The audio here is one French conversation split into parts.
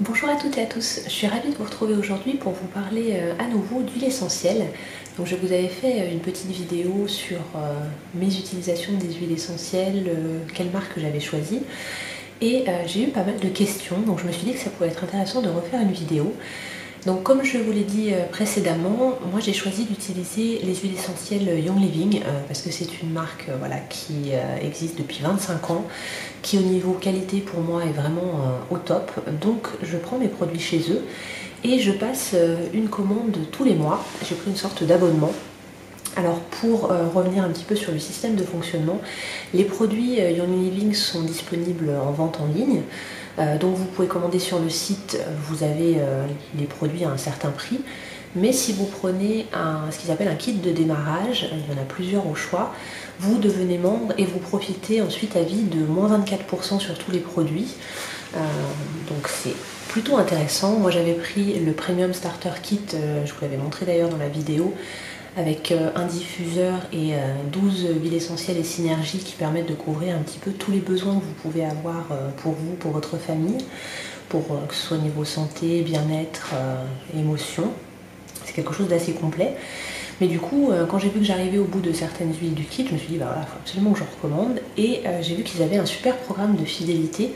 Bonjour à toutes et à tous, je suis ravie de vous retrouver aujourd'hui pour vous parler à nouveau d'huile essentielle. Donc je vous avais fait une petite vidéo sur mes utilisations des huiles essentielles, quelle marque j'avais choisie. Et j'ai eu pas mal de questions, donc je me suis dit que ça pouvait être intéressant de refaire une vidéo. Donc comme je vous l'ai dit précédemment, moi j'ai choisi d'utiliser les huiles essentielles Young Living parce que c'est une marque qui existe depuis 25 ans, qui au niveau qualité pour moi est vraiment au top. Donc je prends mes produits chez eux et je passe une commande tous les mois. J'ai pris une sorte d'abonnement. Alors pour revenir un petit peu sur le système de fonctionnement, les produits Young Living sont disponibles en vente en ligne. Donc vous pouvez commander sur le site, vous avez les produits à un certain prix. Mais si vous prenez ce qu'ils appellent un kit de démarrage, il y en a plusieurs au choix, vous devenez membre et vous profitez ensuite à vie de moins 24% sur tous les produits. Donc c'est plutôt intéressant. Moi j'avais pris le Premium Starter Kit, je vous l'avais montré d'ailleurs dans la vidéo, avec un diffuseur et 12 huiles essentielles et synergies qui permettent de couvrir un petit peu tous les besoins que vous pouvez avoir pour vous, pour votre famille, pour que ce soit au niveau santé, bien-être, émotion. C'est quelque chose d'assez complet. Mais du coup, quand j'ai vu que j'arrivais au bout de certaines huiles du kit, je me suis dit, bah voilà, il faut absolument que je recommande. Et j'ai vu qu'ils avaient un super programme de fidélité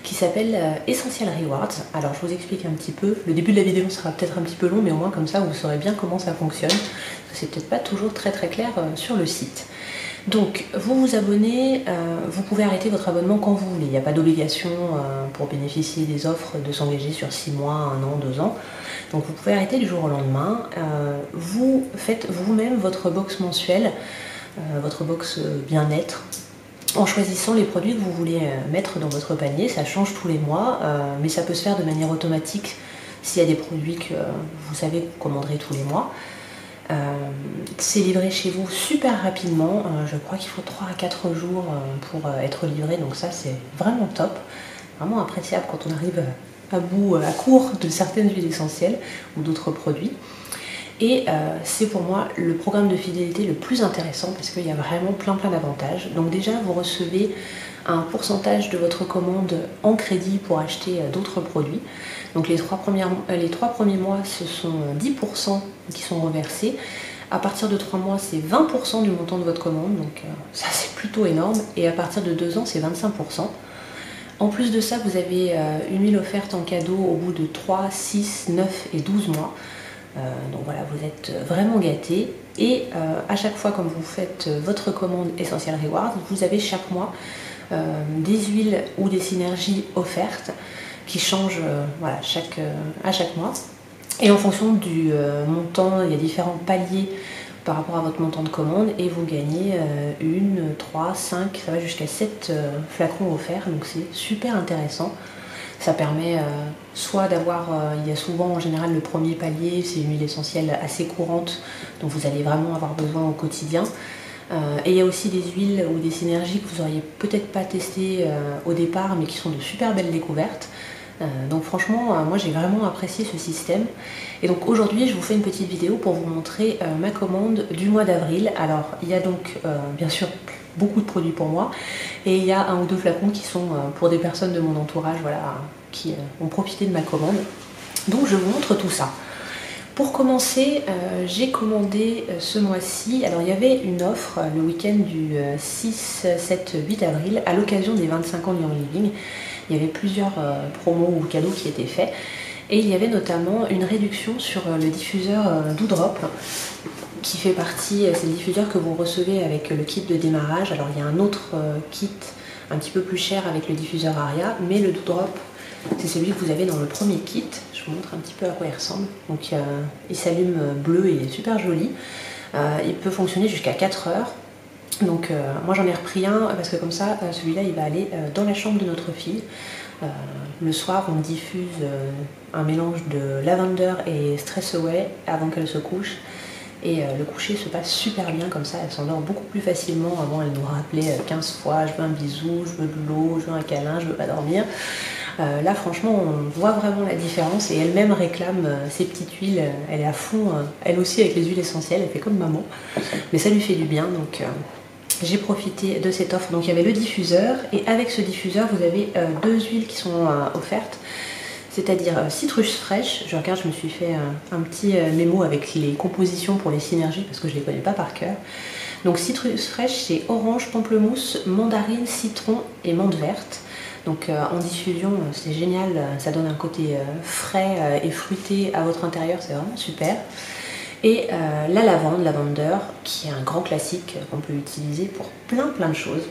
qui s'appelle Essential Rewards. Alors je vous explique un petit peu. Le début de la vidéo sera peut-être un petit peu long, mais au moins comme ça, vous saurez bien comment ça fonctionne. C'est peut-être pas toujours très clair sur le site. Donc vous vous abonnez, vous pouvez arrêter votre abonnement quand vous voulez. Il n'y a pas d'obligation pour bénéficier des offres de s'engager sur 6 mois, 1 an, 2 ans. Donc vous pouvez arrêter du jour au lendemain. Vous faites vous-même votre box mensuelle, votre box bien-être, en choisissant les produits que vous voulez mettre dans votre panier. Ça change tous les mois, mais ça peut se faire de manière automatique s'il y a des produits que vous savez que vous commanderez tous les mois. C'est livré chez vous super rapidement, je crois qu'il faut 3 à 4 jours pour être livré, donc ça c'est vraiment top, vraiment appréciable quand on arrive à court de certaines huiles essentielles ou d'autres produits. Et c'est pour moi le programme de fidélité le plus intéressant parce qu'il y a vraiment plein d'avantages. Donc déjà vous recevez un pourcentage de votre commande en crédit pour acheter d'autres produits. Donc les trois premiers mois, ce sont 10% qui sont reversés. À partir de 3 mois, c'est 20% du montant de votre commande, donc ça c'est plutôt énorme. Et à partir de 2 ans, c'est 25%. En plus de ça, vous avez une huile offerte en cadeau au bout de 3, 6, 9 et 12 mois. Donc voilà, vous êtes vraiment gâtés. Et à chaque fois, comme vous faites votre commande Essential Rewards, vous avez chaque mois des huiles ou des synergies offertes qui changent à chaque mois. Et en fonction du montant, il y a différents paliers par rapport à votre montant de commande et vous gagnez 1, 3, 5, ça va jusqu'à 7 flacons offerts, donc c'est super intéressant. Ça permet soit d'avoir, il y a souvent en général le premier palier, c'est une huile essentielle assez courante dont vous allez vraiment avoir besoin au quotidien. Et il y a aussi des huiles ou des synergies que vous n'auriez peut-être pas testées au départ mais qui sont de super belles découvertes. Donc franchement, moi j'ai vraiment apprécié ce système. Et donc aujourd'hui, je vous fais une petite vidéo pour vous montrer ma commande du mois d'avril. Alors il y a donc bien sûr beaucoup de produits pour moi et il y a 1 ou 2 flacons qui sont pour des personnes de mon entourage qui ont profité de ma commande. Donc je vous montre tout ça. Pour commencer, j'ai commandé ce mois-ci, alors il y avait une offre le week-end du 6, 7, 8 avril à l'occasion des 25 ans de Young Living. Il y avait plusieurs promos ou cadeaux qui étaient faits et il y avait notamment une réduction sur le diffuseur Doudrop qui fait partie, c'est le diffuseur que vous recevez avec le kit de démarrage. Alors il y a un autre kit un petit peu plus cher avec le diffuseur Aria, mais le Doudrop c'est celui que vous avez dans le premier kit. Je vous montre un petit peu à quoi il ressemble. Donc il s'allume bleu et il est super joli. Il peut fonctionner jusqu'à 4 heures. Donc moi j'en ai repris un parce que comme ça celui-là il va aller dans la chambre de notre fille. Le soir on diffuse un mélange de lavender et stress away avant qu'elle se couche. Et le coucher se passe super bien comme ça, elle s'endort beaucoup plus facilement. Avant elle nous rappelait 15 fois je veux un bisou, je veux de l'eau, je veux un câlin, je veux pas dormir. Là franchement on voit vraiment la différence et elle-même réclame ses petites huiles, elle est à fond, elle aussi avec les huiles essentielles, elle fait comme maman, mais ça lui fait du bien. Donc j'ai profité de cette offre. Donc il y avait le diffuseur et avec ce diffuseur vous avez 2 huiles qui sont offertes. c'est-à-dire citrus fraîche. Je regarde, je me suis fait un petit mémo avec les compositions pour les synergies parce que je ne les connais pas par cœur. Donc citrus fraîche, c'est orange, pamplemousse, mandarine, citron et menthe verte. Donc en diffusion, c'est génial, ça donne un côté frais et fruité à votre intérieur, c'est vraiment super. Et la lavande, lavender, qui est un grand classique qu'on peut utiliser pour plein de choses.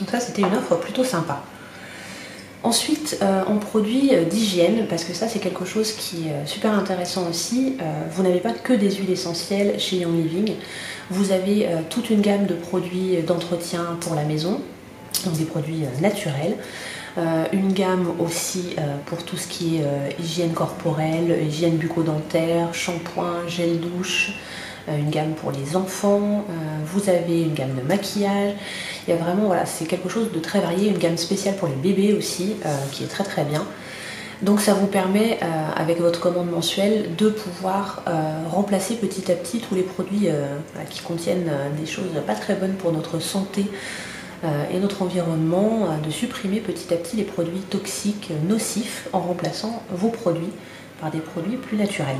Donc ça, c'était une offre plutôt sympa. Ensuite, en produits d'hygiène, parce que ça c'est quelque chose qui est super intéressant aussi, vous n'avez pas que des huiles essentielles chez Young Living, vous avez toute une gamme de produits d'entretien pour la maison, donc des produits naturels, une gamme aussi pour tout ce qui est hygiène corporelle, hygiène bucco-dentaire, shampoing, gel douche, une gamme pour les enfants, vous avez une gamme de maquillage, il y a vraiment, voilà, c'est quelque chose de très varié, une gamme spéciale pour les bébés aussi, qui est très bien. Donc ça vous permet, avec votre commande mensuelle, de pouvoir remplacer petit à petit tous les produits qui contiennent des choses pas très bonnes pour notre santé et notre environnement, de supprimer petit à petit les produits toxiques, nocifs, en remplaçant vos produits par des produits plus naturels.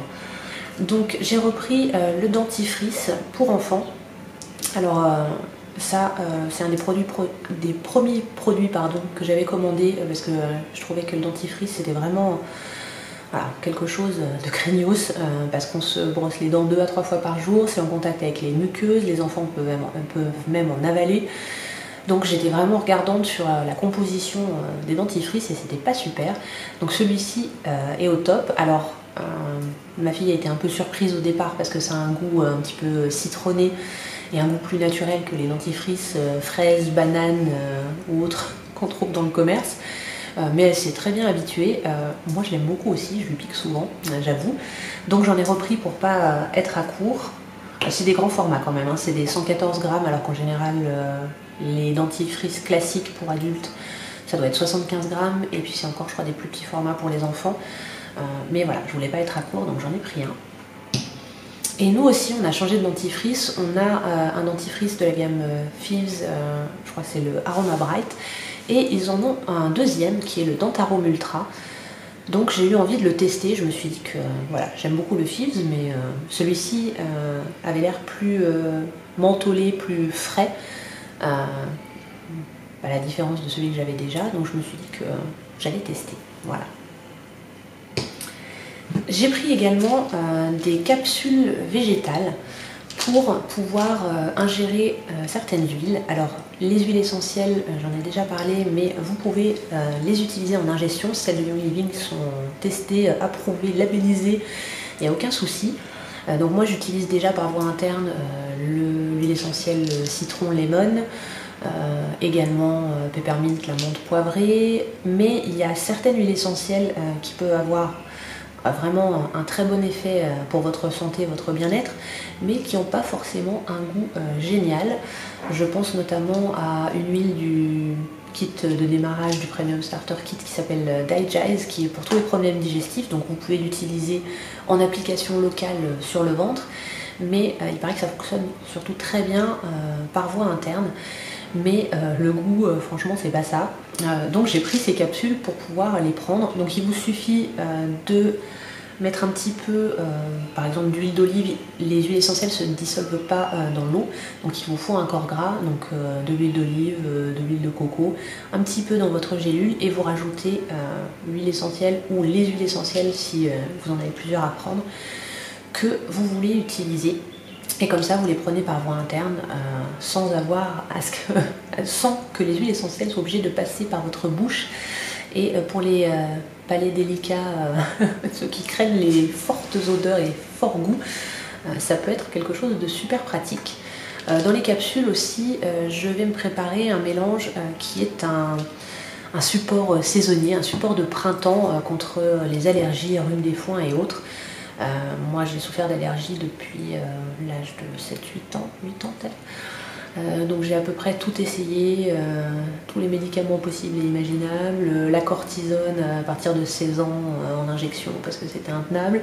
Donc j'ai repris le dentifrice pour enfants. Alors ça c'est un des premiers produits que j'avais commandé parce que je trouvais que le dentifrice c'était vraiment quelque chose de craignos parce qu'on se brosse les dents 2 à 3 fois par jour, c'est en contact avec les muqueuses, les enfants peuvent même en avaler. Donc j'étais vraiment regardante sur la composition des dentifrices et c'était pas super. Donc celui-ci est au top. Alors ma fille a été un peu surprise au départ parce que ça a un goût un petit peu citronné et un goût plus naturel que les dentifrices fraises, bananes ou autres qu'on trouve dans le commerce. Mais elle s'est très bien habituée. Moi je l'aime beaucoup aussi, je lui pique souvent, j'avoue. Donc j'en ai repris pour pas être à court. C'est des grands formats quand même, hein. C'est des 114 grammes alors qu'en général les dentifrices classiques pour adultes ça doit être 75 grammes et puis c'est encore je crois des plus petits formats pour les enfants. Mais voilà, je voulais pas être à court donc j'en ai pris un. Et nous aussi on a changé de dentifrice, on a un dentifrice de la gamme Fives, je crois que c'est le Aroma Bright, et ils en ont un deuxième qui est le Dentarome Ultra. Donc j'ai eu envie de le tester, je me suis dit que voilà, j'aime beaucoup le Fives, mais celui-ci avait l'air plus mentholé, plus frais, à la différence de celui que j'avais déjà, donc je me suis dit que j'allais tester, voilà. J'ai pris également des capsules végétales pour pouvoir ingérer certaines huiles. Alors les huiles essentielles, j'en ai déjà parlé, mais vous pouvez les utiliser en ingestion. Celles de Young Living sont testées, approuvées, labellisées, il n'y a aucun souci. Donc moi j'utilise déjà par voie interne l'huile essentielle citron lemon, également peppermint, la menthe poivrée, mais il y a certaines huiles essentielles qui peuvent avoir vraiment un très bon effet pour votre santé, votre bien-être, mais qui n'ont pas forcément un goût génial. Je pense notamment à une huile du kit de démarrage du Premium Starter Kit qui s'appelle Digest, qui est pour tous les problèmes digestifs, donc vous pouvez l'utiliser en application locale sur le ventre, mais il paraît que ça fonctionne surtout très bien par voie interne. Mais le goût, franchement, c'est pas ça. Donc j'ai pris ces capsules pour pouvoir les prendre. Donc il vous suffit de mettre un petit peu, par exemple, d'huile d'olive. Les huiles essentielles ne se dissolvent pas dans l'eau, donc il vous faut un corps gras, donc de l'huile d'olive, de l'huile de coco, un petit peu dans votre gélule, et vous rajoutez l'huile essentielle ou les huiles essentielles si vous en avez plusieurs à prendre, que vous voulez utiliser. Et comme ça, vous les prenez par voie interne sans que les huiles essentielles soient obligées de passer par votre bouche. Et pour les palais délicats, ceux qui craignent les fortes odeurs et les forts goûts, ça peut être quelque chose de super pratique. Dans les capsules aussi, je vais me préparer un mélange qui est un support saisonnier, un support de printemps contre les allergies, rhume des foins et autres. Moi j'ai souffert d'allergie depuis l'âge de 7-8 ans, 8 ans peut-être. Donc j'ai à peu près tout essayé, tous les médicaments possibles et imaginables, la cortisone à partir de 16 ans en injection parce que c'était intenable.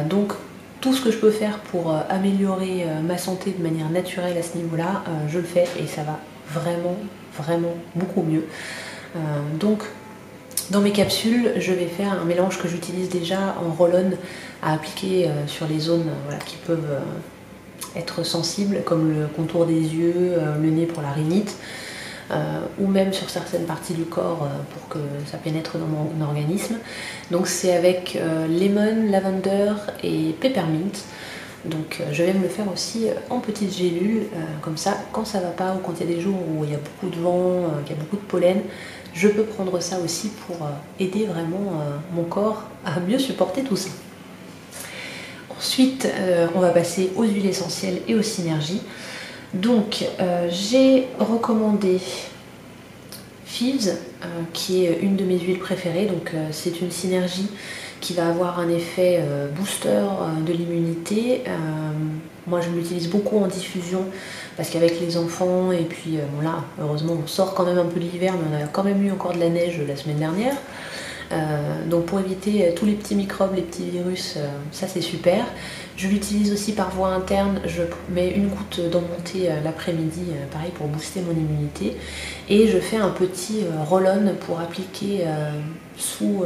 Donc tout ce que je peux faire pour améliorer ma santé de manière naturelle à ce niveau-là, je le fais et ça va vraiment beaucoup mieux. Donc Dans mes capsules, je vais faire un mélange que j'utilise déjà en roll-on à appliquer sur les zones qui peuvent être sensibles, comme le contour des yeux, le nez pour la rhinite, ou même sur certaines parties du corps pour que ça pénètre dans mon organisme. Donc c'est avec lemon, lavender et peppermint. Donc je vais me le faire aussi en petites gélules, comme ça quand ça va pas ou quand il y a des jours où il y a beaucoup de vent, qu'il y a beaucoup de pollen, je peux prendre ça aussi pour aider vraiment mon corps à mieux supporter tout ça. Ensuite on va passer aux huiles essentielles et aux synergies. Donc j'ai recommandé Fives, qui est une de mes huiles préférées. Donc c'est une synergie qui va avoir un effet booster de l'immunité. Moi je l'utilise beaucoup en diffusion parce qu'avec les enfants et puis bon là heureusement on sort quand même un peu de l'hiver, mais on a quand même eu encore de la neige la semaine dernière. Donc pour éviter tous les petits microbes, les petits virus, ça c'est super. Je l'utilise aussi par voie interne, je mets une goutte dans mon thé l'après-midi, pareil pour booster mon immunité. Et je fais un petit roll-on pour appliquer sous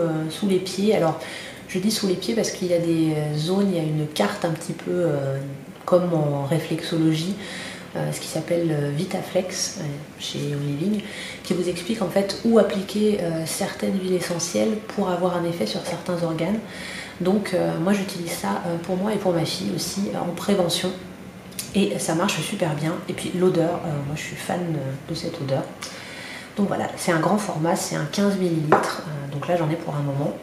les pieds. Alors je dis sous les pieds parce qu'il y a des zones, il y a une carte un petit peu comme en réflexologie, ce qui s'appelle Vitaflex chez Living, qui vous explique en fait où appliquer certaines huiles essentielles pour avoir un effet sur certains organes. Donc moi j'utilise ça pour moi et pour ma fille aussi en prévention et ça marche super bien. Et puis l'odeur, moi je suis fan de cette odeur. Donc voilà, c'est un grand format, c'est un 15 ml, donc là j'en ai pour un moment.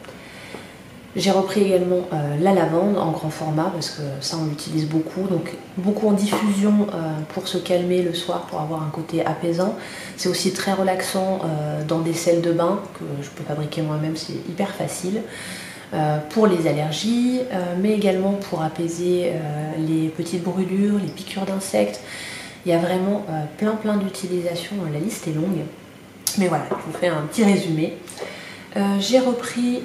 J'ai repris également la lavande en grand format parce que ça on l'utilise beaucoup, donc beaucoup en diffusion pour se calmer le soir, pour avoir un côté apaisant. C'est aussi très relaxant dans des sels de bain que je peux fabriquer moi-même, c'est hyper facile. Pour les allergies, mais également pour apaiser les petites brûlures, les piqûres d'insectes. Il y a vraiment plein d'utilisations, la liste est longue. Mais voilà, je vous fais un petit résumé. J'ai repris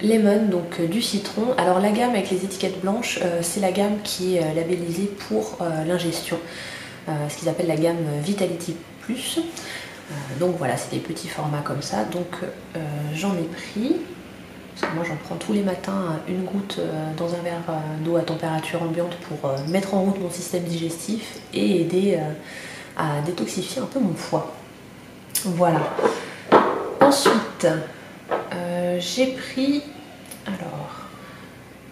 Lemon, donc du citron. Alors la gamme avec les étiquettes blanches, c'est la gamme qui est labellisée pour l'ingestion, ce qu'ils appellent la gamme Vitality Plus. Donc voilà, c'est des petits formats comme ça. Donc j'en ai pris, parce que moi j'en prends tous les matins une goutte dans un verre d'eau à température ambiante pour mettre en route mon système digestif et aider à détoxifier un peu mon foie. Voilà. Ensuite, j'ai pris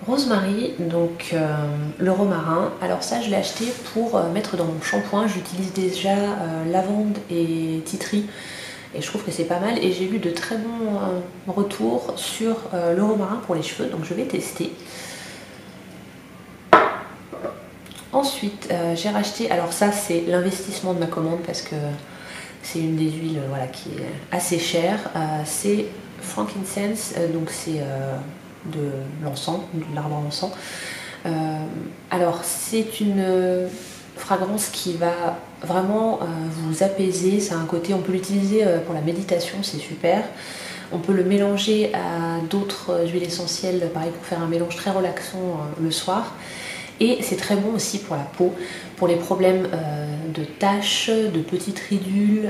rosemary, donc le romarin. Alors ça je l'ai acheté pour mettre dans mon shampoing. J'utilise déjà lavande et titri et je trouve que c'est pas mal et j'ai eu de très bons retours sur le romarin pour les cheveux, donc je vais tester. Ensuite j'ai racheté, alors ça c'est l'investissement de ma commande parce que c'est une des huiles qui est assez chère, c'est frankincense, donc c'est de l'encens, de l'arbre à encens. Alors c'est une fragrance qui va vraiment vous apaiser, ça a un côté, on peut l'utiliser pour la méditation, c'est super. On peut le mélanger à d'autres huiles essentielles, pareil pour faire un mélange très relaxant le soir. Et c'est très bon aussi pour la peau, pour les problèmes de taches, de petites ridules.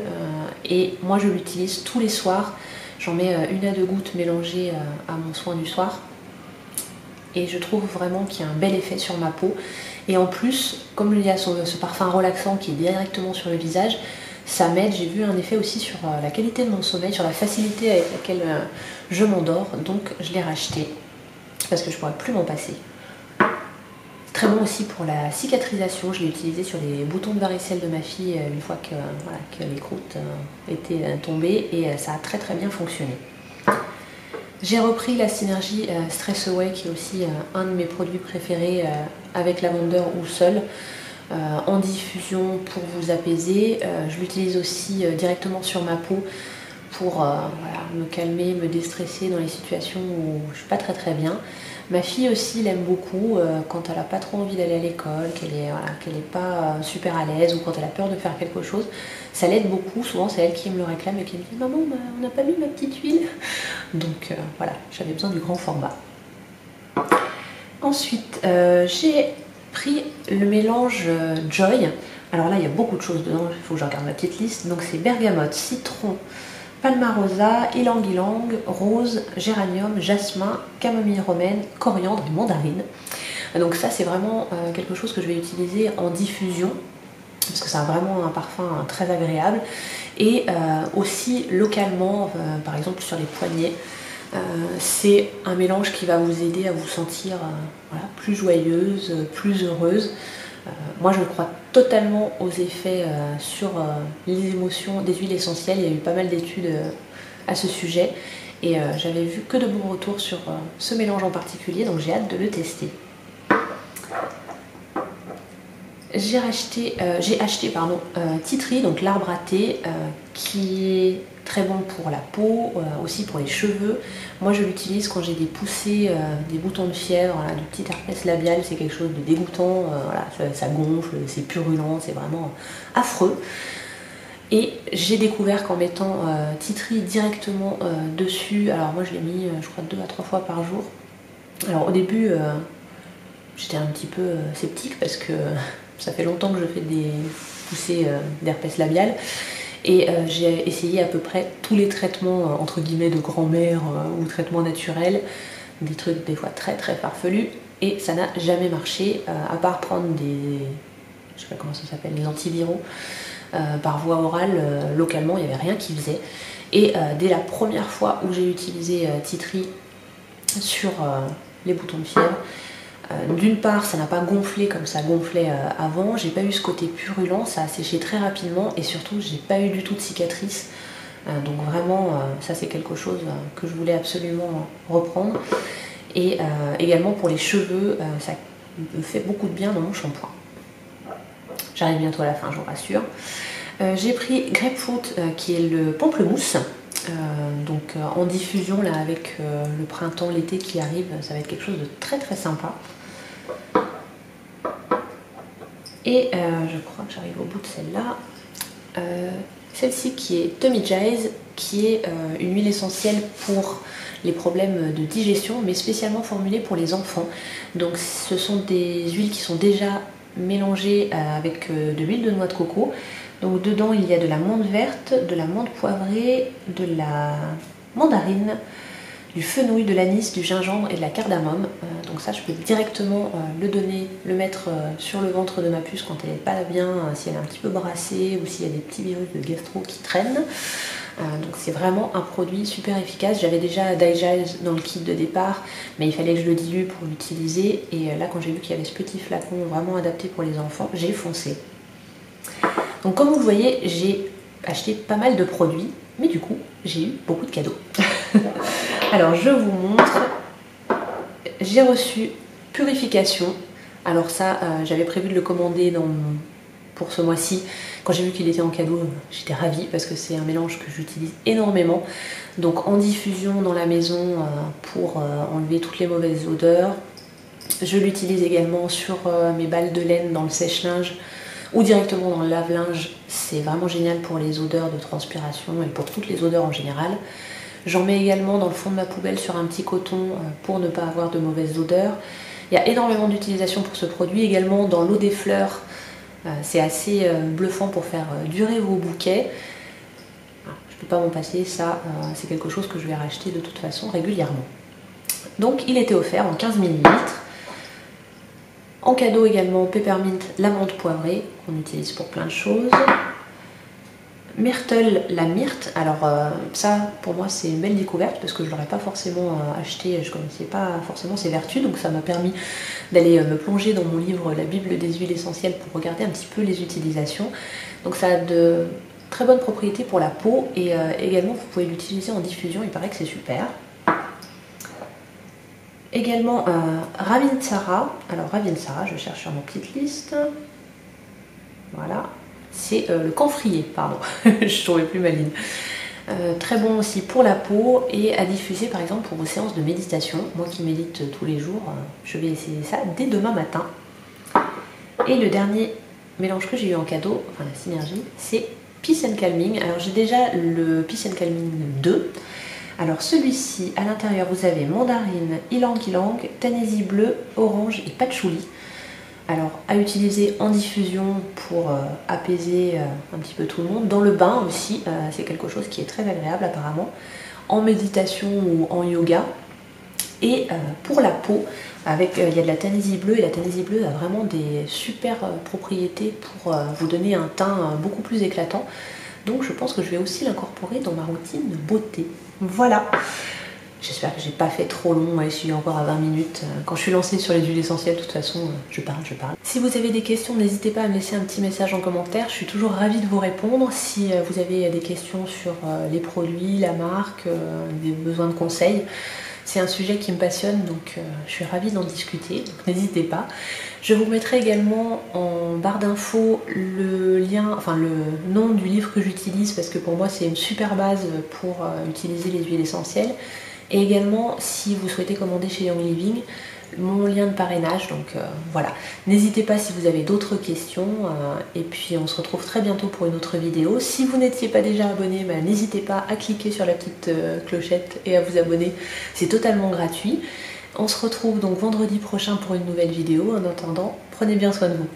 Et moi je l'utilise tous les soirs. J'en mets 1 à 2 gouttes mélangées à mon soin du soir. Et je trouve vraiment qu'il y a un bel effet sur ma peau. Et en plus, comme il y a ce parfum relaxant qui est directement sur le visage, ça m'aide. J'ai vu un effet aussi sur la qualité de mon sommeil, sur la facilité avec laquelle je m'endors. Donc je l'ai racheté parce que je ne pourrais plus m'en passer. Très bon aussi pour la cicatrisation, je l'ai utilisé sur les boutons de varicelle de ma fille une fois que les croûtes étaient tombées et ça a très bien fonctionné. J'ai repris la synergie Stress Away qui est aussi un de mes produits préférés avec lavender ou seul, en diffusion pour vous apaiser. Je l'utilise aussi directement sur ma peau pour me calmer, me déstresser dans les situations où je suis pas très bien. Ma fille aussi l'aime beaucoup quand elle n'a pas trop envie d'aller à l'école, qu'elle est pas super à l'aise ou quand elle a peur de faire quelque chose. Ça l'aide beaucoup, souvent c'est elle qui me le réclame et qui me dit « Maman, on n'a pas mis ma petite huile ?» Donc voilà, j'avais besoin du grand format. Ensuite, j'ai pris le mélange Joy. Alors là, il y a beaucoup de choses dedans, il faut que je regarde ma petite liste. Donc c'est bergamote, citron, palmarosa, ylang-ylang, rose, géranium, jasmin, camomille romaine, coriandre et mandarine. Donc ça c'est vraiment quelque chose que je vais utiliser en diffusion parce que ça a vraiment un parfum très agréable, et aussi localement, par exemple sur les poignets. C'est un mélange qui va vous aider à vous sentir voilà, plus joyeuse, plus heureuse. Moi je crois totalement aux effets sur les émotions des huiles essentielles. Il y a eu pas mal d'études à ce sujet et j'avais vu que de bons retours sur ce mélange en particulier, donc j'ai hâte de le tester. J'ai acheté Tea Tree, donc l'arbre à thé, qui est très bon pour la peau, aussi pour les cheveux. Moi je l'utilise quand j'ai des poussées, des boutons de fièvre, voilà, du petit herpès labial, c'est quelque chose de dégoûtant, voilà, ça gonfle, c'est purulent, c'est vraiment affreux. Et j'ai découvert qu'en mettant Tea Tree directement dessus, alors moi je l'ai mis je crois 2 à 3 fois par jour. Alors au début j'étais un petit peu sceptique parce que ça fait longtemps que je fais des poussées d'herpès labial et j'ai essayé à peu près tous les traitements entre guillemets de grand-mère ou traitements naturels, des trucs des fois très très farfelus, et ça n'a jamais marché à part prendre des, je sais pas comment ça s'appelle, des antiviraux par voie orale. Localement il n'y avait rien qui faisait, et dès la première fois où j'ai utilisé Tea Tree sur les boutons de fièvre, d'une part ça n'a pas gonflé comme ça gonflait avant, j'ai pas eu ce côté purulent, ça a séché très rapidement, et surtout j'ai pas eu du tout de cicatrices, donc vraiment ça c'est quelque chose que je voulais absolument reprendre. Et également pour les cheveux, ça me fait beaucoup de bien dans mon shampoing. J'arrive bientôt à la fin, je vous rassure. J'ai pris Grapefruit qui est le pamplemousse. Donc en diffusion là avec le printemps, l'été qui arrive, ça va être quelque chose de très très sympa. Et je crois que j'arrive au bout de celle-là. Celle-ci qui est Tommy Jazz, qui est une huile essentielle pour les problèmes de digestion, mais spécialement formulée pour les enfants. Donc ce sont des huiles qui sont déjà mélangées avec de l'huile de noix de coco. Donc dedans il y a de la menthe verte, de la menthe poivrée, de la mandarine, du fenouil, de l'anis, du gingembre et de la cardamome. Donc ça je peux directement le donner, le mettre sur le ventre de ma puce quand elle n'est pas bien, si elle est un petit peu brassée ou s'il y a des petits virus de gastro qui traînent. Donc c'est vraiment un produit super efficace. J'avais déjà Digest dans le kit de départ, mais il fallait que je le dilue pour l'utiliser, et là quand j'ai vu qu'il y avait ce petit flacon vraiment adapté pour les enfants, j'ai foncé. Donc comme vous le voyez, j'ai acheté pas mal de produits, mais du coup j'ai eu beaucoup de cadeaux. Alors je vous montre, j'ai reçu Purification. Alors ça j'avais prévu de le commander pour ce mois-ci. Quand j'ai vu qu'il était en cadeau, j'étais ravie parce que c'est un mélange que j'utilise énormément. Donc en diffusion dans la maison pour enlever toutes les mauvaises odeurs. Je l'utilise également sur mes balles de laine dans le sèche-linge ou directement dans le lave-linge. C'est vraiment génial pour les odeurs de transpiration et pour toutes les odeurs en général. J'en mets également dans le fond de ma poubelle sur un petit coton pour ne pas avoir de mauvaises odeurs. Il y a énormément d'utilisation pour ce produit, également dans l'eau des fleurs. C'est assez bluffant pour faire durer vos bouquets. Je ne peux pas m'en passer, ça c'est quelque chose que je vais racheter de toute façon régulièrement. Donc il était offert en 15 ml. En cadeau également Peppermint, l'amande poivrée, qu'on utilise pour plein de choses. Myrtle, la myrte. Alors ça pour moi c'est une belle découverte parce que je ne l'aurais pas forcément acheté, je ne connaissais pas forcément ses vertus, donc ça m'a permis d'aller me plonger dans mon livre La Bible des huiles essentielles pour regarder un petit peu les utilisations. Donc ça a de très bonnes propriétés pour la peau, et également vous pouvez l'utiliser en diffusion, il paraît que c'est super. Également Ravinsara. Alors Ravinsara, je cherche sur ma petite liste. Voilà. C'est le camphrier, pardon, je trouvais plus ma ligne. Très bon aussi pour la peau et à diffuser par exemple pour vos séances de méditation. Moi qui médite tous les jours, je vais essayer ça dès demain matin. Et le dernier mélange que j'ai eu en cadeau, enfin la synergie, c'est Peace and Calming. Alors j'ai déjà le Peace and Calming 2. Alors celui-ci, à l'intérieur vous avez mandarine, ylang-ylang, tanaisie bleue, orange et patchouli. Alors à utiliser en diffusion pour apaiser un petit peu tout le monde, dans le bain aussi, c'est quelque chose qui est très agréable apparemment, en méditation ou en yoga. Et pour la peau, il y a de la Tanésie bleue, et la Tanésie bleue a vraiment des super propriétés pour vous donner un teint beaucoup plus éclatant. Donc je pense que je vais aussi l'incorporer dans ma routine beauté. Voilà. J'espère que j'ai pas fait trop long, je suis encore à 20 minutes. Quand je suis lancée sur les huiles essentielles, de toute façon, je parle. Si vous avez des questions, n'hésitez pas à me laisser un petit message en commentaire. Je suis toujours ravie de vous répondre. Si vous avez des questions sur les produits, la marque, des besoins de conseils, c'est un sujet qui me passionne, donc je suis ravie d'en discuter, donc n'hésitez pas. Je vous mettrai également en barre d'infos le lien, enfin le nom du livre que j'utilise, parce que pour moi c'est une super base pour utiliser les huiles essentielles. Et également, si vous souhaitez commander chez Young Living, mon lien de parrainage, donc voilà. N'hésitez pas si vous avez d'autres questions, et puis on se retrouve très bientôt pour une autre vidéo. Si vous n'étiez pas déjà abonné, n'hésitez pas à cliquer sur la petite clochette et à vous abonner, c'est totalement gratuit. On se retrouve donc vendredi prochain pour une nouvelle vidéo. En attendant, prenez bien soin de vous.